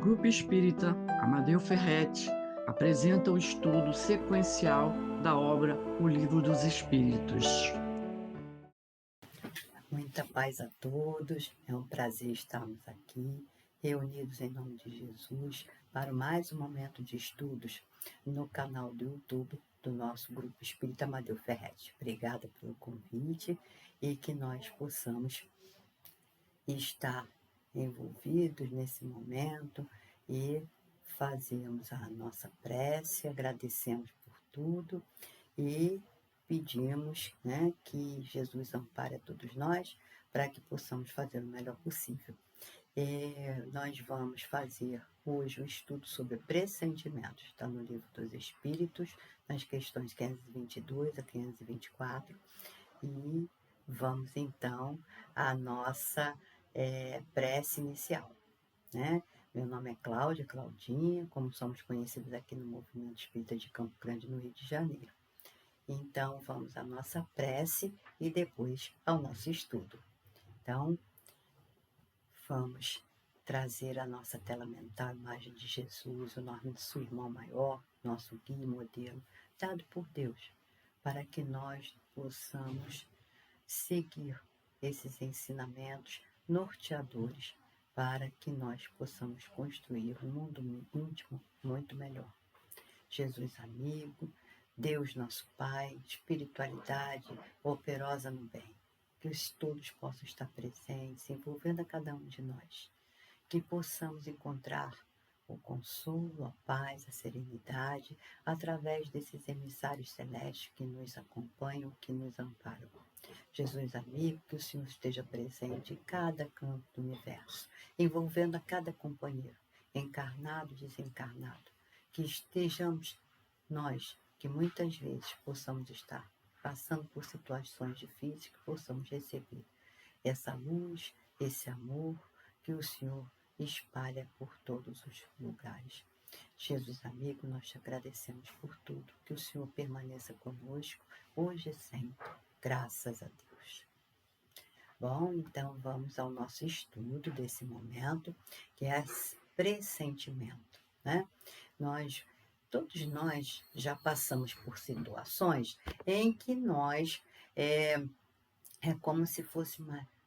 Grupo Espírita Amadeu Ferretti apresenta o estudo sequencial da obra O Livro dos Espíritos. Muita paz a todos, é um prazer estarmos aqui, reunidos em nome de Jesus, para mais um momento de estudos no canal do YouTube do nosso Grupo Espírita Amadeu Ferretti. Obrigada pelo convite e que nós possamos estar envolvidos nesse momento e fazemos a nossa prece, agradecemos por tudo e pedimos, que Jesus ampare a todos nós para que possamos fazer o melhor possível. Nós vamos fazer hoje um estudo sobre pressentimentos, está no Livro dos Espíritos, nas questões 522 a 524, e vamos então à nossa prece inicial, né? Meu nome é Cláudia, Claudinha, como somos conhecidos aqui no Movimento Espírita de Campo Grande, no Rio de Janeiro. Então, vamos à nossa prece e depois ao nosso estudo. Então, vamos trazer à nossa tela mental a imagem de Jesus, o nosso irmão maior, nosso guia e modelo, dado por Deus, para que nós possamos seguir esses ensinamentos norteadores para que nós possamos construir um mundo íntimo muito melhor. Jesus amigo, Deus nosso Pai, espiritualidade operosa no bem, que todos possam estar presentes, envolvendo a cada um de nós, que possamos encontrar o consolo, a paz, a serenidade, através desses emissários celestes que nos acompanham, que nos amparam. Jesus amigo, que o Senhor esteja presente em cada canto do universo, envolvendo a cada companheiro, encarnado e desencarnado, que estejamos nós, que muitas vezes possamos estar passando por situações difíceis, que possamos receber essa luz, esse amor que o Senhor espalha por todos os lugares. Jesus amigo, nós te agradecemos por tudo, que o Senhor permaneça conosco, hoje e sempre, graças a Deus. Bom, então vamos ao nosso estudo desse momento, que é pressentimento, né? Todos nós já passamos por situações em que nós, é como se fosse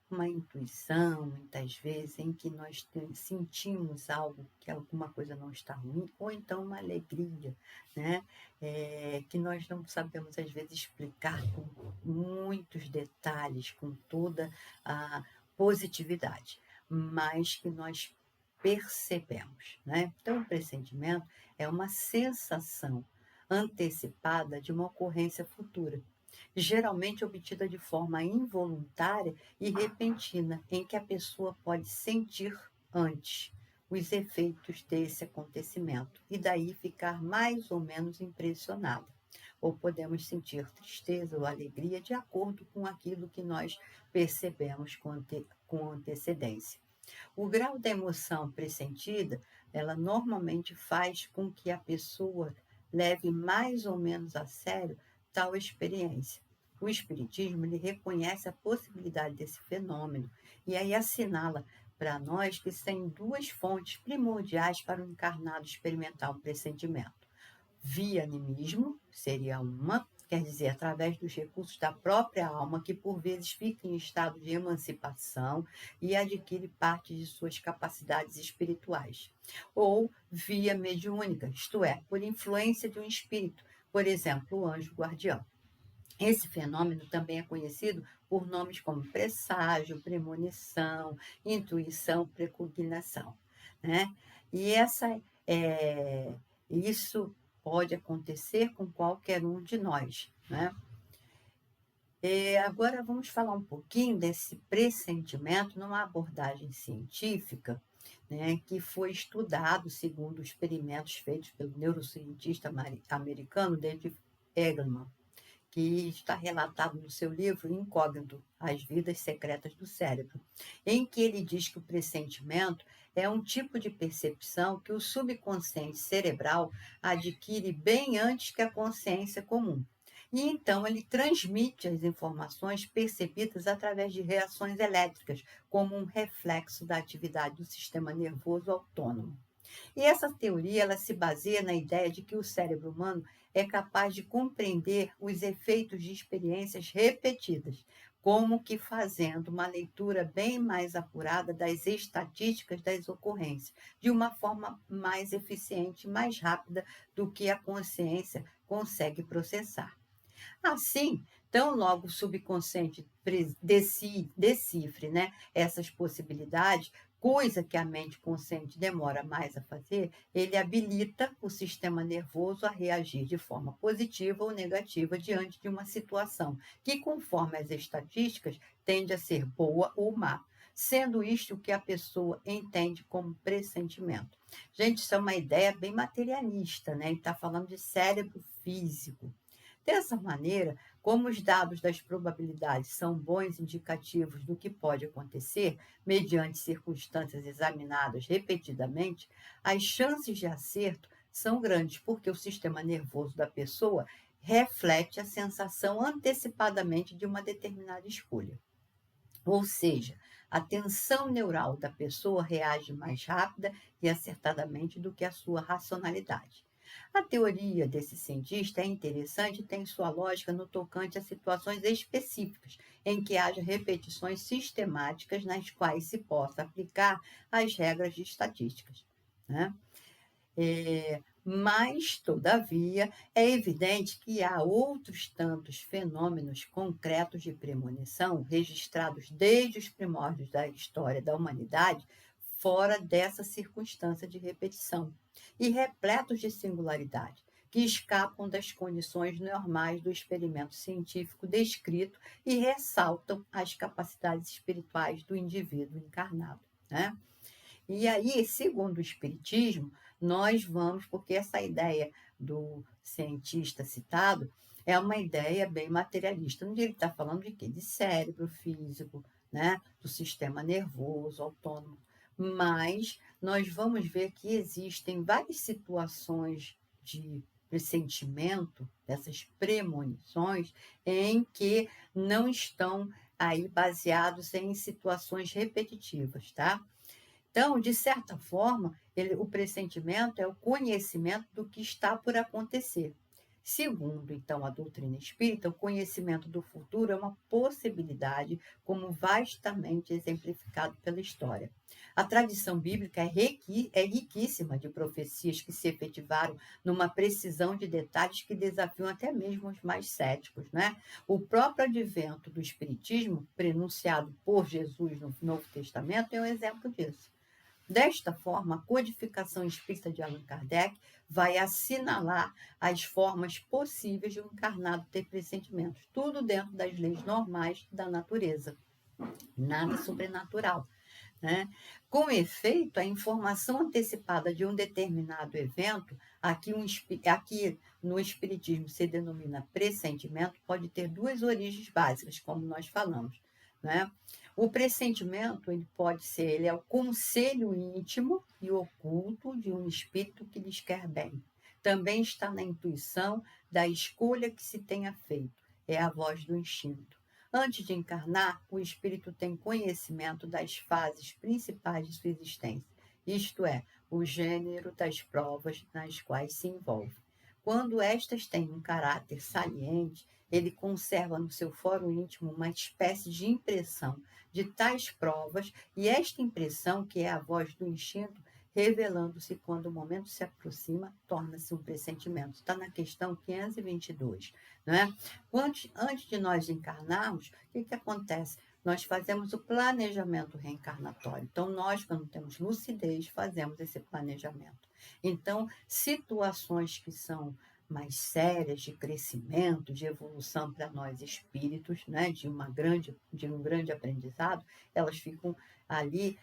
uma intuição, muitas vezes, em que nós sentimos algo, que alguma coisa não está ruim, ou então uma alegria, né? Que nós não sabemos, às vezes, explicar com muitos detalhes, com toda a positividade, mas que nós percebemos, né? Então, o pressentimento é uma sensação antecipada de uma ocorrência futura, geralmente obtida de forma involuntária e repentina, em que a pessoa pode sentir antes os efeitos desse acontecimento e daí ficar mais ou menos impressionada. Ou podemos sentir tristeza ou alegria de acordo com aquilo que nós percebemos com antecedência. O grau da emoção pressentida, ela normalmente faz com que a pessoa leve mais ou menos a sério tal experiência. O Espiritismo ele reconhece a possibilidade desse fenômeno e aí assinala para nós que tem duas fontes primordiais para o encarnado experimentar um pressentimento. Via animismo seria uma, quer dizer, através dos recursos da própria alma, que por vezes fica em estado de emancipação e adquire parte de suas capacidades espirituais. Ou via mediúnica, isto é, por influência de um espírito, por exemplo, o anjo guardião. Esse fenômeno também é conhecido por nomes como presságio, premonição, intuição, precognição, né? E isso pode acontecer com qualquer um de nós, né? Agora vamos falar um pouquinho desse pressentimento numa abordagem científica, né, que foi estudado segundo experimentos feitos pelo neurocientista americano David Eagleman, que está relatado no seu livro Incógnito, As Vidas Secretas do Cérebro, em que ele diz que o pressentimento é um tipo de percepção que o subconsciente cerebral adquire bem antes que a consciência comum. E então ele transmite as informações percebidas através de reações elétricas, como um reflexo da atividade do sistema nervoso autônomo. E essa teoria ela se baseia na ideia de que o cérebro humano é capaz de compreender os efeitos de experiências repetidas, como que fazendo uma leitura bem mais apurada das estatísticas das ocorrências, de uma forma mais eficiente, mais rápida do que a consciência consegue processar. Assim, tão logo o subconsciente decifre, né, essas possibilidades, coisa que a mente consciente demora mais a fazer, ele habilita o sistema nervoso a reagir de forma positiva ou negativa diante de uma situação, que, conforme as estatísticas, tende a ser boa ou má, sendo isto o que a pessoa entende como pressentimento. Gente, isso é uma ideia bem materialista, né? Ele está falando de cérebro físico. Dessa maneira, como os dados das probabilidades são bons indicativos do que pode acontecer, mediante circunstâncias examinadas repetidamente, as chances de acerto são grandes, porque o sistema nervoso da pessoa reflete a sensação antecipadamente de uma determinada escolha. Ou seja, a tensão neural da pessoa reage mais rápida e acertadamente do que a sua racionalidade. A teoria desse cientista é interessante e tem sua lógica no tocante a situações específicas, em que haja repetições sistemáticas nas quais se possa aplicar as regras de estatísticas, né? Mas, todavia, é evidente que há outros tantos fenômenos concretos de premonição registrados desde os primórdios da história da humanidade, fora dessa circunstância de repetição, e repletos de singularidade, que escapam das condições normais do experimento científico descrito e ressaltam as capacidades espirituais do indivíduo encarnado, né? E aí, segundo o Espiritismo, nós vamos, porque essa ideia do cientista citado é uma ideia bem materialista, onde ele está falando de quê? De cérebro físico, né? Do sistema nervoso autônomo. Mas nós vamos ver que existem várias situações de pressentimento, dessas premonições, em que não estão aí baseados em situações repetitivas, tá? Então, de certa forma, o pressentimento é o conhecimento do que está por acontecer. Segundo, então, a doutrina espírita, o conhecimento do futuro é uma possibilidade, como vastamente exemplificado pela história. A tradição bíblica é riquíssima de profecias que se efetivaram numa precisão de detalhes que desafiam até mesmo os mais céticos, né? O próprio advento do Espiritismo, prenunciado por Jesus no Novo Testamento, é um exemplo disso. Desta forma, a codificação espírita de Allan Kardec vai assinalar as formas possíveis de um encarnado ter pressentimentos, tudo dentro das leis normais da natureza, nada sobrenatural, né? Com efeito, a informação antecipada de um determinado evento, aqui no Espiritismo se denomina pressentimento, pode ter duas origens básicas, como nós falamos, né? O pressentimento, ele é o conselho íntimo e oculto de um espírito que lhes quer bem. Também está na intuição da escolha que se tenha feito. É a voz do instinto. Antes de encarnar, o espírito tem conhecimento das fases principais de sua existência, isto é, o gênero das provas nas quais se envolve. Quando estas têm um caráter saliente, ele conserva no seu foro íntimo uma espécie de impressão de tais provas, e esta impressão, que é a voz do instinto, revelando-se quando o momento se aproxima, torna-se um pressentimento. Está na questão 522, não é? Antes de nós encarnarmos, o que acontece? Nós fazemos o planejamento reencarnatório. Então, nós, quando temos lucidez, fazemos esse planejamento. Então, situações que são mais sérias de crescimento, de evolução para nós espíritos, né, de um grande aprendizado, elas ficam ali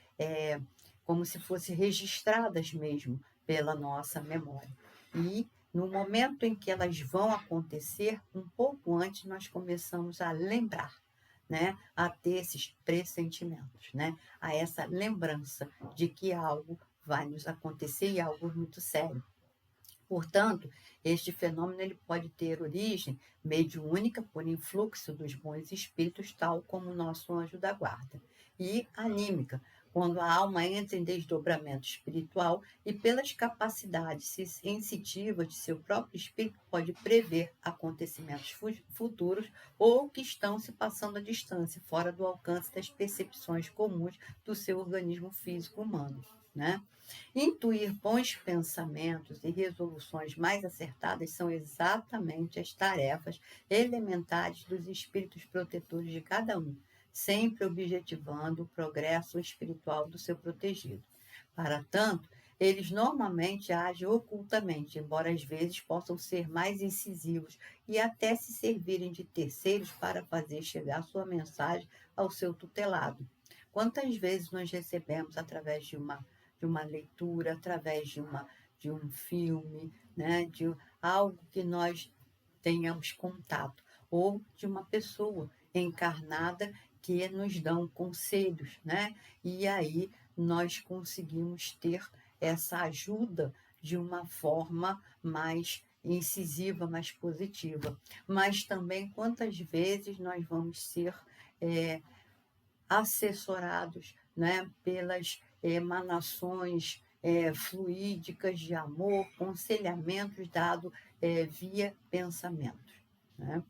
como se fossem registradas mesmo pela nossa memória. E no momento em que elas vão acontecer, um pouco antes nós começamos a lembrar, né, a ter esses pressentimentos, né, a essa lembrança de que algo vai nos acontecer e algo muito sério. Portanto, este fenômeno ele pode ter origem mediúnica por influxo dos bons espíritos, tal como o nosso anjo da guarda, e anímica, quando a alma entra em desdobramento espiritual e pelas capacidades sensitivas de seu próprio espírito pode prever acontecimentos futuros ou que estão se passando à distância, fora do alcance das percepções comuns do seu organismo físico humano, né? Intuir bons pensamentos e resoluções mais acertadas são exatamente as tarefas elementares dos espíritos protetores de cada um, sempre objetivando o progresso espiritual do seu protegido. Para tanto, eles normalmente agem ocultamente, embora às vezes possam ser mais incisivos e até se servirem de terceiros para fazer chegar sua mensagem ao seu tutelado. Quantas vezes nós recebemos através de uma leitura, através de um filme, né, de algo que nós tenhamos contato, ou de uma pessoa encarnada que nos dão conselhos, né? E aí nós conseguimos ter essa ajuda de uma forma mais incisiva, mais positiva. Mas também quantas vezes nós vamos ser assessorados, né, pelas emanações fluídicas de amor, conselhamentos dados via pensamentos, né?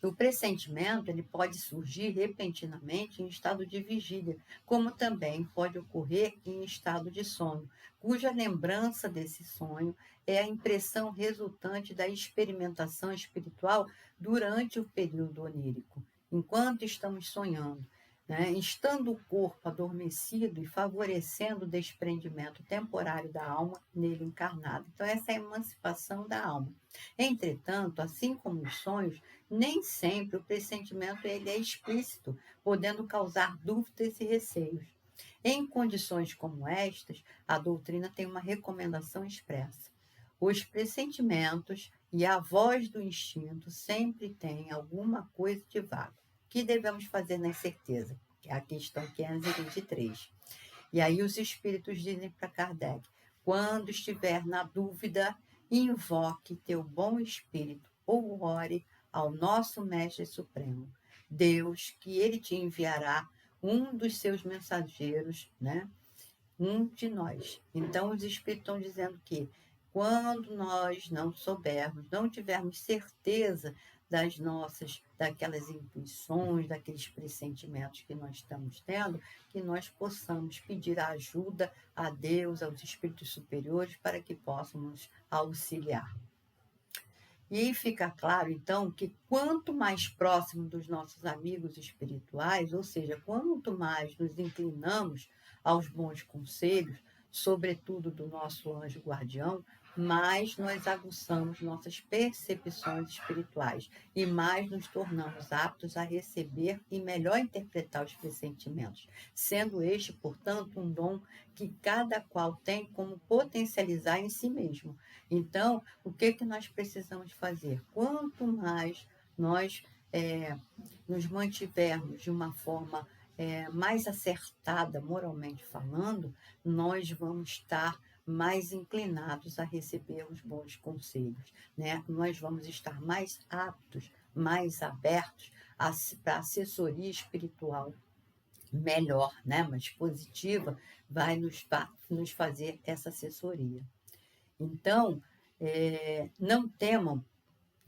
O pressentimento ele pode surgir repentinamente em estado de vigília, como também pode ocorrer em estado de sono, cuja lembrança desse sonho é a impressão resultante da experimentação espiritual durante o período onírico, enquanto estamos sonhando, né? Estando o corpo adormecido e favorecendo o desprendimento temporário da alma nele encarnada. Então, essa é a emancipação da alma. Entretanto, assim como os sonhos, nem sempre o pressentimento ele é explícito, podendo causar dúvidas e receios. Em condições como estas, a doutrina tem uma recomendação expressa. Os pressentimentos e a voz do instinto sempre têm alguma coisa de vago. O que devemos fazer na incerteza? É a questão 523. E aí os espíritos dizem para Kardec, quando estiver na dúvida, invoque teu bom espírito ou ore ao nosso Mestre Supremo, Deus, que ele te enviará um dos seus mensageiros, né? Um de nós. Então, os Espíritos estão dizendo que quando nós não soubermos, não tivermos certeza daquelas intuições, daqueles pressentimentos que nós estamos tendo, que nós possamos pedir ajuda a Deus, aos Espíritos superiores, para que possam nos auxiliar. E aí fica claro, então, que quanto mais próximo dos nossos amigos espirituais, ou seja, quanto mais nos inclinamos aos bons conselhos, sobretudo do nosso anjo guardião, mais nós aguçamos nossas percepções espirituais e mais nos tornamos aptos a receber e melhor interpretar os pressentimentos, sendo este, portanto, um dom que cada qual tem como potencializar em si mesmo. Então, o que nós precisamos fazer? Quanto mais nós nos mantivermos de uma forma mais acertada, moralmente falando, nós vamos estar mais inclinados a receber os bons conselhos, né? Nós vamos estar mais aptos, mais abertos para assessoria espiritual melhor, né? Mais positiva, vai nos fazer essa assessoria. Então, não temam,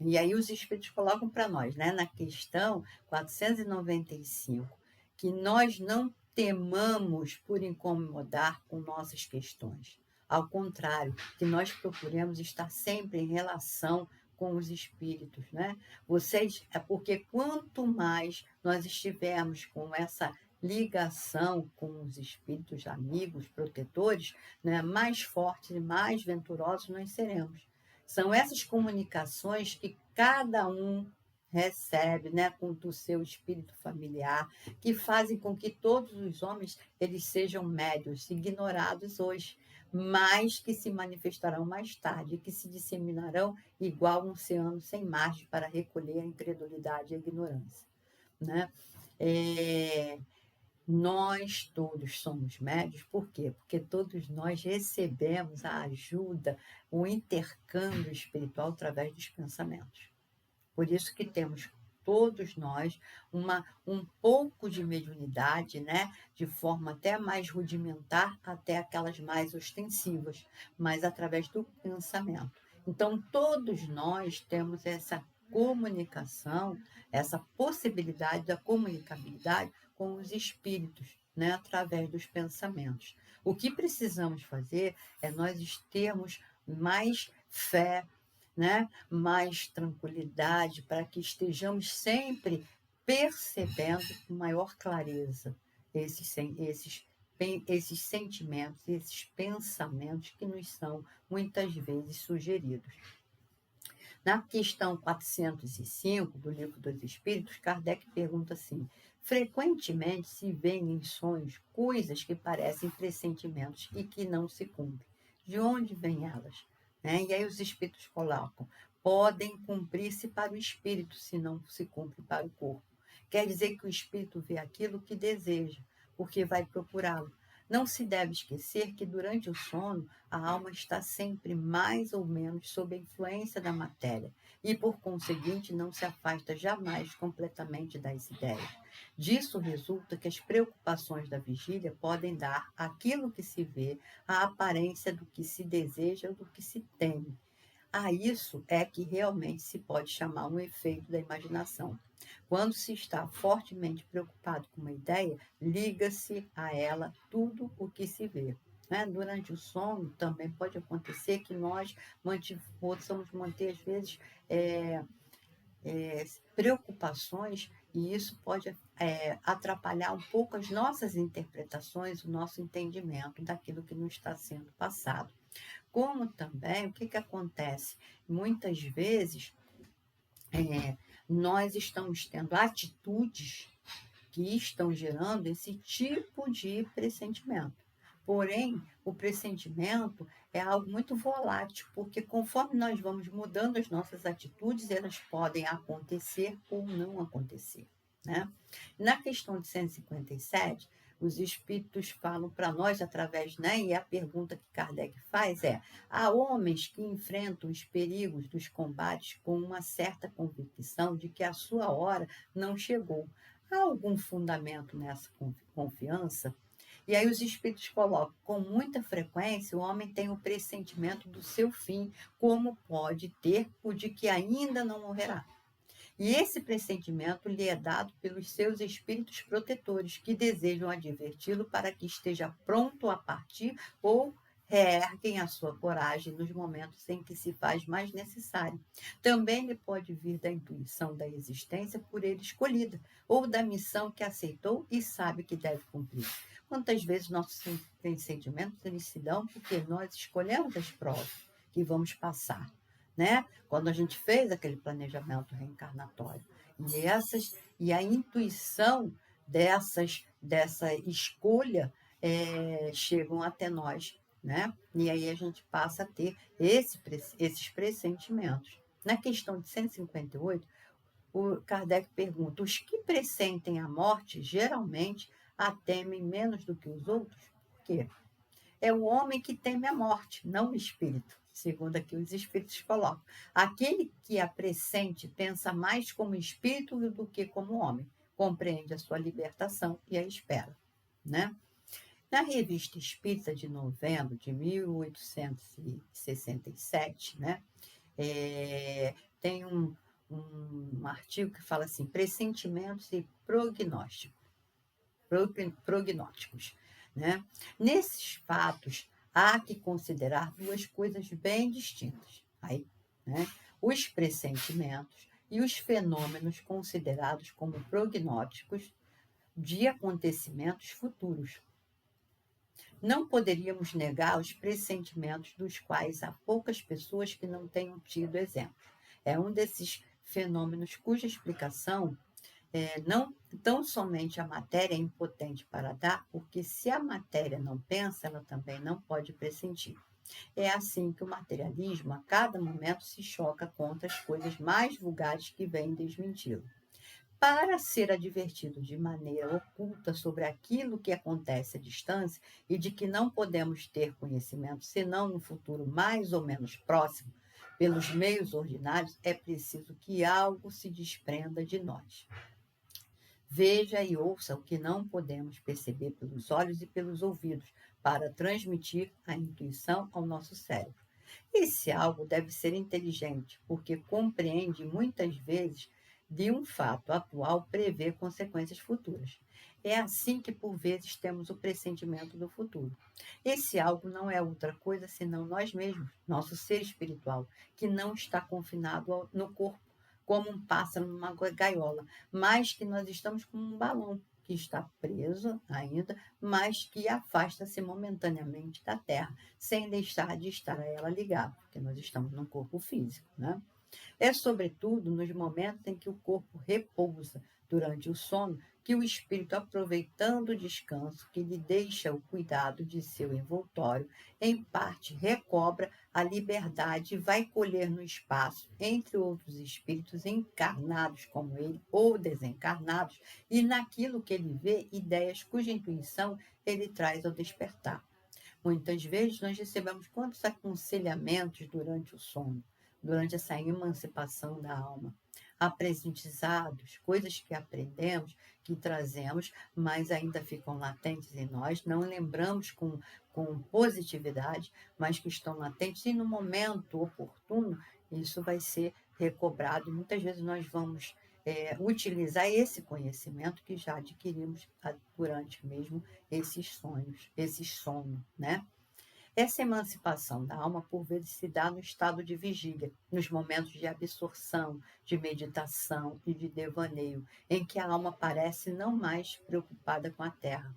e aí os Espíritos colocam para nós, né, na questão 495, que nós não temamos por incomodar com nossas questões. Ao contrário, que nós procuremos estar sempre em relação com os Espíritos, né? É porque quanto mais nós estivermos com essa ligação com os espíritos amigos, protetores, né, mais fortes e mais venturosos nós seremos. São essas comunicações que cada um recebe, né, do seu espírito familiar, que fazem com que todos os homens eles sejam médios, ignorados hoje, mas que se manifestarão mais tarde, que se disseminarão igual um oceano sem margem para recolher a incredulidade e a ignorância, né? Nós todos somos médios, por quê? Porque todos nós recebemos a ajuda, o intercâmbio espiritual através dos pensamentos. Por isso que temos todos nós, um pouco de mediunidade, né? De forma até mais rudimentar, até aquelas mais ostensivas, mas através do pensamento. Então, todos nós temos essa comunicação, essa possibilidade da comunicabilidade com os espíritos, né? Através dos pensamentos. O que precisamos fazer é nós termos mais fé, né? Mais tranquilidade, para que estejamos sempre percebendo com maior clareza esses sentimentos, esses pensamentos que nos são muitas vezes sugeridos. Na questão 405 do Livro dos Espíritos, Kardec pergunta assim: frequentemente se veem em sonhos coisas que parecem pressentimentos e que não se cumprem. De onde vêm elas? Né? E aí os espíritos colocam: podem cumprir-se para o espírito, se não se cumpre para o corpo. Quer dizer que o espírito vê aquilo que deseja, porque vai procurá-lo. Não se deve esquecer que durante o sono a alma está sempre mais ou menos sob a influência da matéria e, por conseguinte, não se afasta jamais completamente das ideias. Disso resulta que as preocupações da vigília podem dar àquilo que se vê a aparência do que se deseja ou do que se teme. A isso é que realmente se pode chamar um efeito da imaginação. Quando se está fortemente preocupado com uma ideia, liga-se a ela tudo o que se vê. Né? Durante o sono, também pode acontecer que nós possamos manter, às vezes, preocupações, e isso pode atrapalhar um pouco as nossas interpretações, o nosso entendimento daquilo que nos está sendo passado. Como também, o que acontece? Muitas vezes, nós estamos tendo atitudes que estão gerando esse tipo de pressentimento. Porém, o pressentimento é algo muito volátil, porque conforme nós vamos mudando as nossas atitudes, elas podem acontecer ou não acontecer. Né? Na questão de 157, os espíritos falam para nós através, né? E a pergunta que Kardec faz é: há homens que enfrentam os perigos dos combates com uma certa convicção de que a sua hora não chegou. Há algum fundamento nessa confiança? E aí os espíritos colocam: com muita frequência o homem tem o pressentimento do seu fim, como pode ter o de que ainda não morrerá. E esse pressentimento lhe é dado pelos seus espíritos protetores, que desejam adverti-lo para que esteja pronto a partir ou reerguem a sua coragem nos momentos em que se faz mais necessário. Também lhe pode vir da intuição da existência por ele escolhida, ou da missão que aceitou e sabe que deve cumprir. Quantas vezes nossos sentimentos eles se dão porque nós escolhemos as provas que vamos passar, né? Quando a gente fez aquele planejamento reencarnatório. E a intuição dessa escolha chegam até nós, né? E aí a gente passa a ter esses pressentimentos. Na questão de 158, o Kardec pergunta: os que pressentem a morte geralmente a temem menos do que os outros? Por quê? É o homem que teme a morte, não o espírito, segundo aqui os espíritos colocam. Aquele que a pressente pensa mais como espírito do que como homem, compreende a sua libertação e a espera. Né? Na Revista Espírita de novembro de 1867, né, tem um artigo que fala assim: pressentimentos e prognósticos. Né? Nesses fatos, há que considerar duas coisas bem distintas. Aí, né? Os pressentimentos e os fenômenos considerados como prognósticos de acontecimentos futuros. Não poderíamos negar os pressentimentos dos quais há poucas pessoas que não tenham tido exemplo. É um desses fenômenos cuja explicação não tão somente a matéria é impotente para dar, porque se a matéria não pensa, ela também não pode pressentir. É assim que o materialismo, a cada momento, se choca contra as coisas mais vulgares que vêm desmenti-lo. Para ser advertido de maneira oculta sobre aquilo que acontece à distância e de que não podemos ter conhecimento senão no futuro mais ou menos próximo, pelos meios ordinários, é preciso que algo se desprenda de nós. Veja e ouça o que não podemos perceber pelos olhos e pelos ouvidos, para transmitir a intuição ao nosso cérebro. Esse algo deve ser inteligente, porque compreende muitas vezes de um fato atual prever consequências futuras. É assim que, por vezes, temos o pressentimento do futuro. Esse algo não é outra coisa senão nós mesmos, nosso ser espiritual, que não está confinado no corpo, como um pássaro numa gaiola, mas que nós estamos como um balão que está preso ainda, mas que afasta-se momentaneamente da Terra, sem deixar de estar a ela ligado, porque nós estamos num corpo físico, né? É, sobretudo, nos momentos em que o corpo repousa durante o sono, que o espírito, aproveitando o descanso que lhe deixa o cuidado de seu envoltório, em parte recobra a liberdade e vai colher no espaço, entre outros espíritos encarnados como ele ou desencarnados, e naquilo que ele vê, ideias cuja intuição ele traz ao despertar. Muitas vezes nós recebemos quantos aconselhamentos durante o sono, durante essa emancipação da alma. Aprendizados, coisas que aprendemos, que trazemos, mas ainda ficam latentes em nós, não lembramos com positividade, mas que estão latentes, e no momento oportuno, isso vai ser recobrado. Muitas vezes nós vamos utilizar esse conhecimento que já adquirimos durante mesmo esses sonhos, esse sono, né? Essa emancipação da alma, por vezes, se dá no estado de vigília, nos momentos de absorção, de meditação e de devaneio, em que a alma parece não mais preocupada com a terra.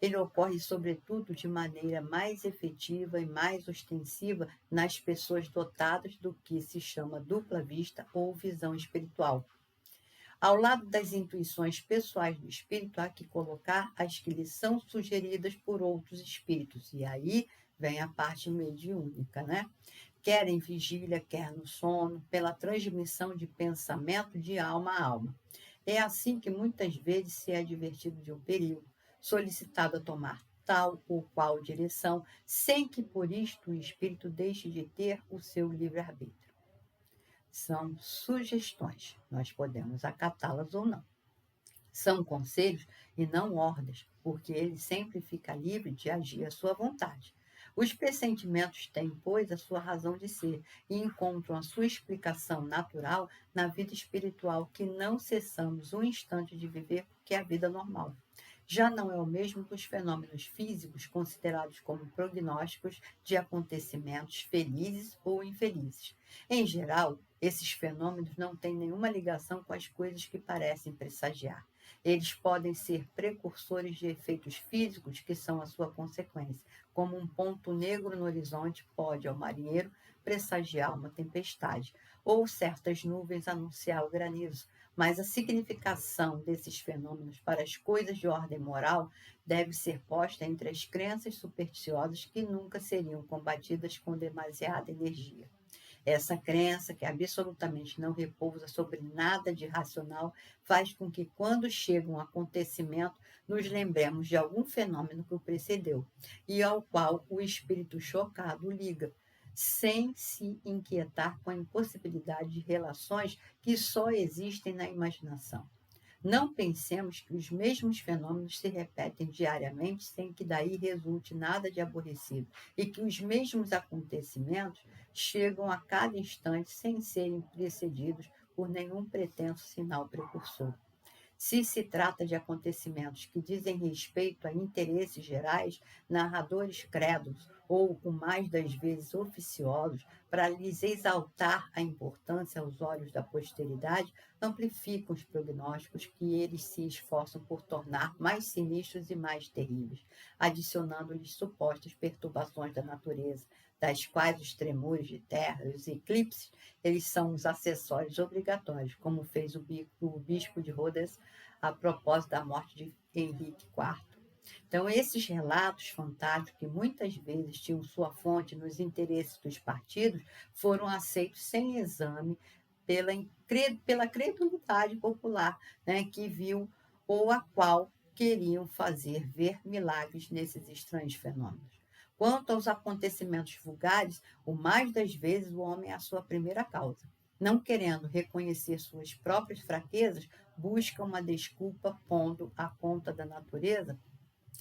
Ele ocorre, sobretudo, de maneira mais efetiva e mais ostensiva nas pessoas dotadas do que se chama dupla vista ou visão espiritual. Ao lado das intuições pessoais do espírito, há que colocar as que lhe são sugeridas por outros espíritos. E aí vem a parte mediúnica, né? Quer em vigília, quer no sono, pela transmissão de pensamento de alma a alma. É assim que muitas vezes se é advertido de um perigo, solicitado a tomar tal ou qual direção, sem que por isto o espírito deixe de ter o seu livre-arbítrio. São sugestões, nós podemos acatá-las ou não. São conselhos e não ordens, porque ele sempre fica livre de agir à sua vontade. Os pressentimentos têm, pois, a sua razão de ser e encontram a sua explicação natural na vida espiritual que não cessamos um instante de viver, porque é a vida normal. Já não é o mesmo que os fenômenos físicos considerados como prognósticos de acontecimentos felizes ou infelizes. Em geral, esses fenômenos não têm nenhuma ligação com as coisas que parecem pressagiar. Eles podem ser precursores de efeitos físicos que são a sua consequência, como um ponto negro no horizonte pode, ao marinheiro, pressagiar uma tempestade, ou certas nuvens anunciar o granizo. Mas a significação desses fenômenos para as coisas de ordem moral deve ser posta entre as crenças supersticiosas que nunca seriam combatidas com demasiada energia. Essa crença, que absolutamente não repousa sobre nada de racional, faz com que, quando chega um acontecimento, nos lembremos de algum fenômeno que o precedeu e ao qual o espírito chocado liga, sem se inquietar com a impossibilidade de relações que só existem na imaginação. Não pensemos que os mesmos fenômenos se repetem diariamente sem que daí resulte nada de aborrecido e que os mesmos acontecimentos chegam a cada instante sem serem precedidos por nenhum pretenso sinal precursor. Se se trata de acontecimentos que dizem respeito a interesses gerais, narradores crédulos ou, o mais das vezes, oficiosos, para lhes exaltar a importância aos olhos da posteridade, amplificam os prognósticos que eles se esforçam por tornar mais sinistros e mais terríveis, adicionando-lhes supostas perturbações da natureza, das quais os tremores de terra e os eclipses, eles são os acessórios obrigatórios, como fez o bispo de Rodez a propósito da morte de Henrique IV. Então, esses relatos fantásticos, que muitas vezes tinham sua fonte nos interesses dos partidos, foram aceitos sem exame pela credulidade popular, né, que viu ou a qual queriam fazer ver milagres nesses estranhos fenômenos. Quanto aos acontecimentos vulgares, o mais das vezes o homem é a sua primeira causa. Não querendo reconhecer suas próprias fraquezas, busca uma desculpa pondo à conta da natureza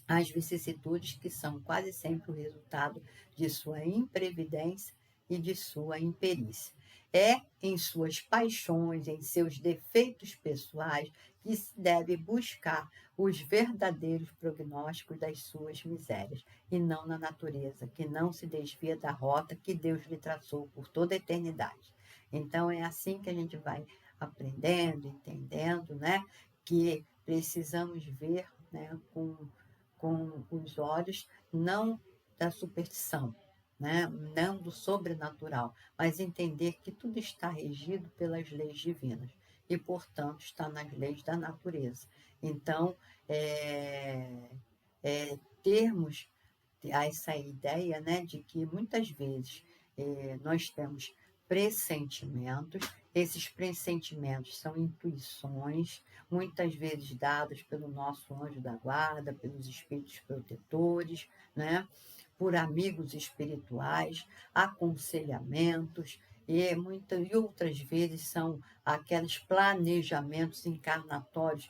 as vicissitudes que são quase sempre o resultado de sua imprevidência e de sua imperícia. É em suas paixões, em seus defeitos pessoais, que se deve buscar os verdadeiros prognósticos das suas misérias, e não na natureza, que não se desvia da rota que Deus lhe traçou por toda a eternidade. Então, é assim que a gente vai aprendendo, entendendo, né, que precisamos ver, né, com os olhos não da superstição, né? Não do sobrenatural, mas entender que tudo está regido pelas leis divinas e, portanto, está nas leis da natureza. Então, é, termos essa ideia, né, de que muitas vezes nós temos pressentimentos, esses pressentimentos são intuições, muitas vezes dadas pelo nosso anjo da guarda, pelos espíritos protetores, né, por amigos espirituais, aconselhamentos, e outras vezes são aqueles planejamento encarnatório,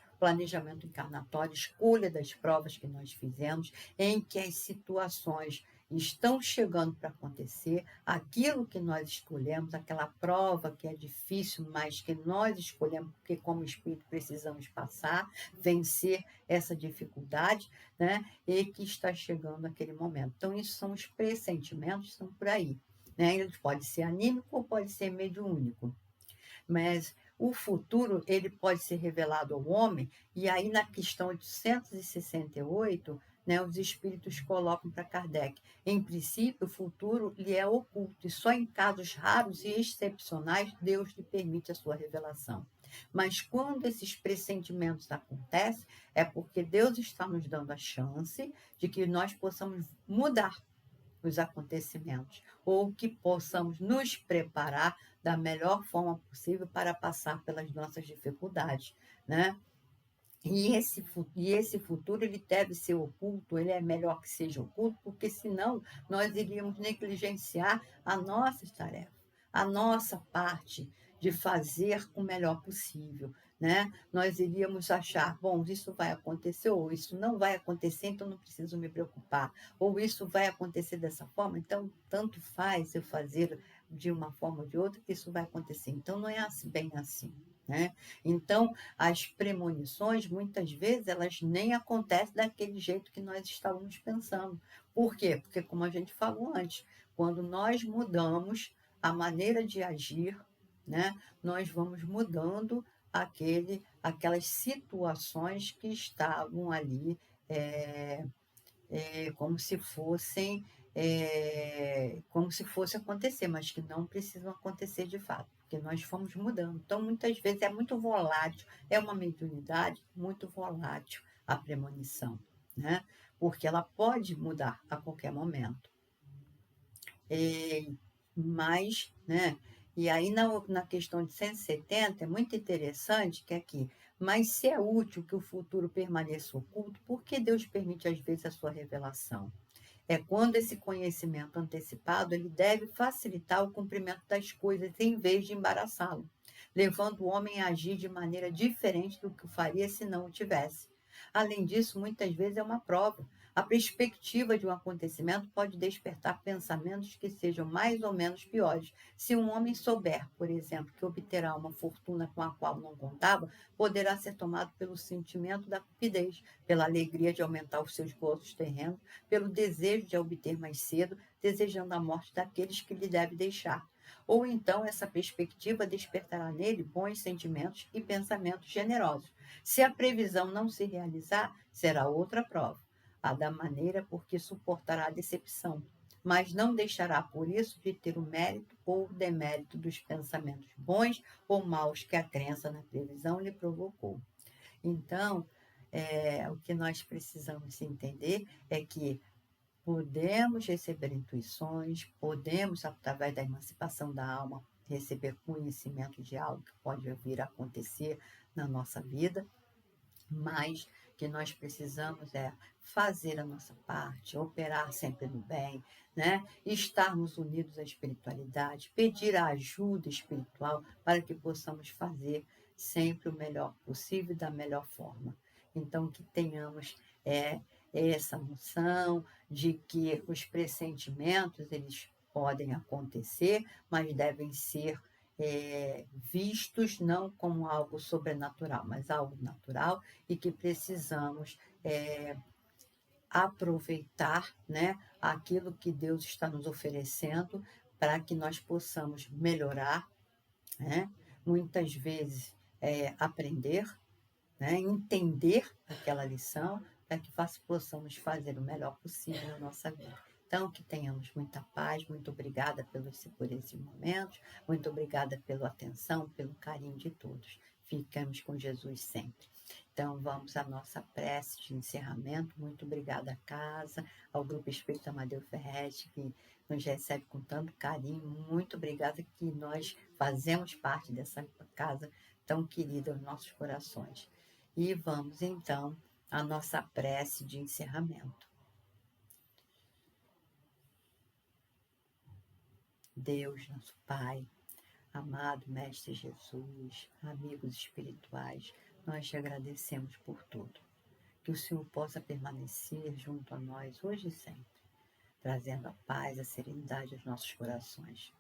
escolha das provas que nós fizemos, em que as situações estão chegando para acontecer, aquilo que nós escolhemos, aquela prova que é difícil, mas que nós escolhemos, porque como espírito precisamos passar, vencer essa dificuldade, né? E que está chegando aquele momento. Então, isso são os pressentimentos, são por aí. Né? Ele pode ser anímico ou pode ser mediúnico. Mas o futuro ele pode ser revelado ao homem, e aí na questão 868, né, os espíritos colocam para Kardec, em princípio, o futuro lhe é oculto, e só em casos raros e excepcionais Deus lhe permite a sua revelação. Mas quando esses pressentimentos acontecem, é porque Deus está nos dando a chance de que nós possamos mudar os acontecimentos, ou que possamos nos preparar da melhor forma possível para passar pelas nossas dificuldades, né? E esse futuro ele deve ser oculto, ele é melhor que seja oculto, porque senão nós iríamos negligenciar a nossa tarefa, a nossa parte de fazer o melhor possível, né? Nós iríamos achar, bom, isso vai acontecer, ou isso não vai acontecer, então não preciso me preocupar, ou isso vai acontecer dessa forma, então tanto faz eu fazer de uma forma ou de outra, que isso vai acontecer. Então não é bem assim, né? Então, as premonições, muitas vezes, elas nem acontecem daquele jeito que nós estávamos pensando. Por quê? Porque, como a gente falou antes, quando nós mudamos a maneira de agir, né, nós vamos mudando aquelas situações que estavam ali é, como se fossem, como se fosse acontecer, mas que não precisam acontecer de fato, porque nós fomos mudando. Então, muitas vezes é muito volátil, é uma mediunidade muito volátil a premonição, né? Porque ela pode mudar a qualquer momento. Mas, né? E aí na questão de 170 é muito interessante que aqui, mas se é útil que o futuro permaneça oculto, por que Deus permite às vezes a sua revelação? É quando esse conhecimento antecipado ele deve facilitar o cumprimento das coisas em vez de embaraçá-lo, levando o homem a agir de maneira diferente do que o faria se não o tivesse. Além disso, muitas vezes é uma prova. A perspectiva de um acontecimento pode despertar pensamentos que sejam mais ou menos piores. Se um homem souber, por exemplo, que obterá uma fortuna com a qual não contava, poderá ser tomado pelo sentimento da cupidez, pela alegria de aumentar os seus gozos terrenos, pelo desejo de a obter mais cedo, desejando a morte daqueles que lhe deve deixar. Ou então essa perspectiva despertará nele bons sentimentos e pensamentos generosos. Se a previsão não se realizar, será outra prova, a da maneira por que suportará a decepção, mas não deixará por isso de ter o mérito ou o demérito dos pensamentos bons ou maus que a crença na previsão lhe provocou. Então, o que nós precisamos entender é que podemos receber intuições, podemos, através da emancipação da alma, receber conhecimento de algo que pode vir a acontecer na nossa vida, mas que nós precisamos é fazer a nossa parte, operar sempre no bem, né? Estarmos unidos à espiritualidade, pedir a ajuda espiritual para que possamos fazer sempre o melhor possível e da melhor forma. Então, que tenhamos essa noção de que os pressentimentos, eles podem acontecer, mas devem ser vistos não como algo sobrenatural, mas algo natural e que precisamos aproveitar, né, aquilo que Deus está nos oferecendo para que nós possamos melhorar, né, muitas vezes aprender, né, entender aquela lição para que possamos fazer o melhor possível na nossa vida. Então, que tenhamos muita paz. Muito obrigada por esses momentos. Muito obrigada pela atenção, pelo carinho de todos. Ficamos com Jesus sempre. Então, vamos à nossa prece de encerramento. Muito obrigada à casa, ao Grupo Espírita Amadeu Ferretti, que nos recebe com tanto carinho. Muito obrigada que nós fazemos parte dessa casa tão querida aos nossos corações. E vamos, então, à nossa prece de encerramento. Deus, nosso Pai, amado Mestre Jesus, amigos espirituais, nós te agradecemos por tudo. Que o Senhor possa permanecer junto a nós hoje e sempre, trazendo a paz, a serenidade aos nossos corações.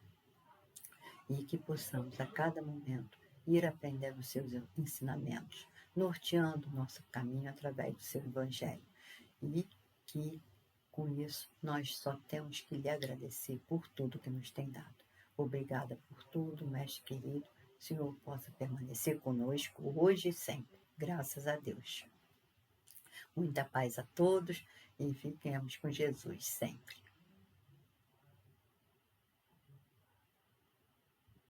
E que possamos, a cada momento, ir aprendendo os seus ensinamentos, norteando o nosso caminho através do seu Evangelho. E que, com isso, nós só temos que lhe agradecer por tudo que nos tem dado. Obrigada por tudo, Mestre querido. O Senhor possa permanecer conosco hoje e sempre. Graças a Deus. Muita paz a todos e fiquemos com Jesus sempre.